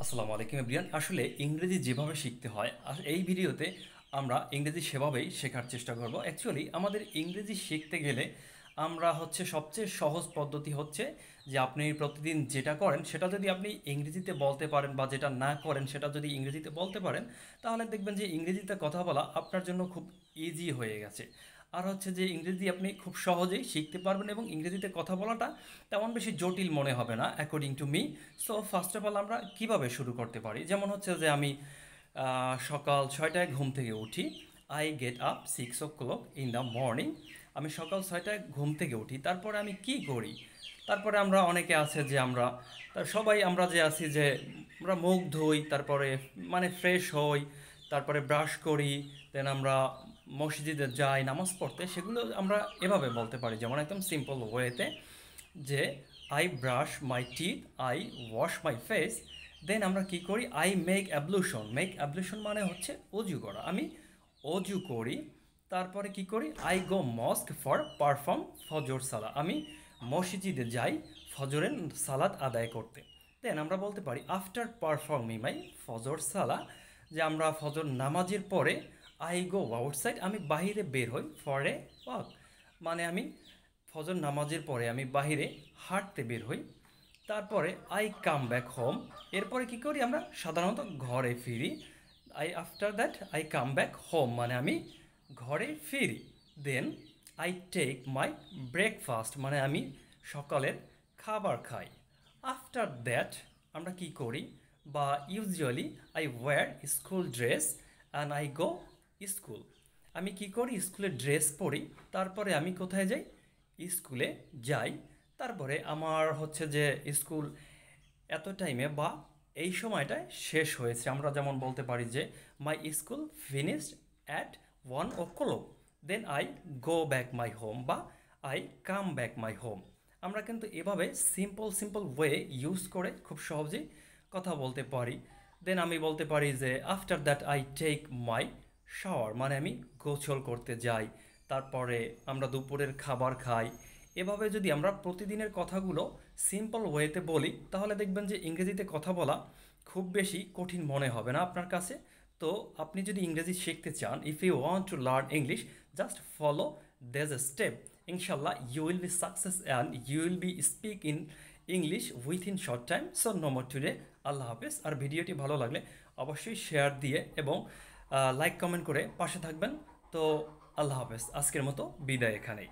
আসসালামু আলাইকুম এভরিওয়ান। আসলে ইংরেজি যেভাবে শিখতে হয় এই ভিডিওতে আমরা ইংরেজি সেভাবেই শেখার চেষ্টা করব। অ্যাকচুয়ালি আমাদের ইংরেজি শিখতে গেলে আমরা সবচেয়ে সহজ পদ্ধতি হচ্ছে যে আপনি প্রতিদিন যেটা করেন সেটা যদি আপনি ইংরেজিতে বলতে পারেন বা যেটা না করেন সেটা যদি ইংরেজিতে বলতে পারেন, তাহলে দেখবেন যে ইংরেজিতে কথা বলা আপনার জন্য খুব ইজি হয়ে গেছে। আর যে ইংরেজি আপনি খুব সহজেই শিখতে পারবেন এবং ইংরেজিতে কথা বলাটা তেমন বেশি জটিল মনে হবে না according to me. So first of all আমরা কিভাবে শুরু করতে পারি, যেমন যে আমি সকাল 6টায় ঘুম থেকে উঠি। I get up 6 o'clock in the morning. আমি সকাল 6টায় ঘুম থেকে উঠি, তারপরে আমি কি করি? তারপরে আমরা অনেকে আছে যে আমরা সবাই আমরা যে আছি যে আমরা মুখ ধুই, তারপরে ফ্রেশ হই, তারপরে ব্রাশ করি, দেন আমরা মসজিদে যাই নামাজ পড়তে। সেগুলো আমরা এভাবে বলতে পারি, যেমন একদম সিম্পল ওয়েতে, যে I brush my teeth, I wash my face, then আমরা কি করি? I make ablution. Make ablution মানে হচ্ছে অজু করা। আমি অজু করি। তারপরে কি করি? আই গো মস্ক ফর পারফর্ম ফজর সালা। আমি মসজিদে যাই ফজরের সালাত আদায় করতে। দেন আমরা বলতে পারি আফটার পারফর্মিং মাই ফজর সালা, যে আমরা ফজর নামাজের পরে আই গো আউটসাইড, আমি বাহিরে বের হই ফর এ ওয়াক, মানে আমি ফজর নামাজের পরে আমি বাহিরে হাঁটতে বের হই। তারপরে আই কাম ব্যাক হোম। এরপরে কি করি? আমরা সাধারণত ঘরে ফিরি। After that I come back home, মানে আমি ঘরে ফিরি। Then I take my breakfast, মানে আমি সকালের খাবার খাই। আফটার দ্যাট আমরা কি করি? বা usually I wear school dress and I go school. আমি কি করি? স্কুলের ড্রেস পরি, তারপরে আমি কোথায় যাই? স্কুলে যাই। তারপরে আমার যে স্কুল এত টাইমে বা এই সময়টায় শেষ হয়েছে। আমরা যেমন বলতে পারি যে my school finished at 1 o'clock, then I go back my home, বা I come back my home. আমরা কিন্তু এভাবে সিম্পল সিম্পল ওয়ে ইউজ করে খুব সহজেই কথা বলতে পারি। দেন আমি বলতে পারি যে after that I take my shower, মানে আমি গোসল করতে যাই। তারপরে আমরা দুপুরের খাবার খাই। এভাবে যদি আমরা প্রতিদিনের কথাগুলো সিম্পল ওয়েতে বলি, তাহলে দেখবেন যে ইংরেজিতে কথা বলা খুব বেশি কঠিন মনে হবে না আপনার কাছে। তো আপনি যদি ইংরেজি শিখতে চান, if you want to learn English, just follow these a step. ইনশাল্লাহ you will be success and you will be speak in English within short time. So no more today. আল্লাহ হাফেজ। আর ভিডিওটি ভালো লাগলে অবশ্যই শেয়ার দিয়ে এবং লাইক কমেন্ট করে পাশে থাকবেন। তো আল্লাহ হাফেজ, আজকের মতো বিদায় এখানেই।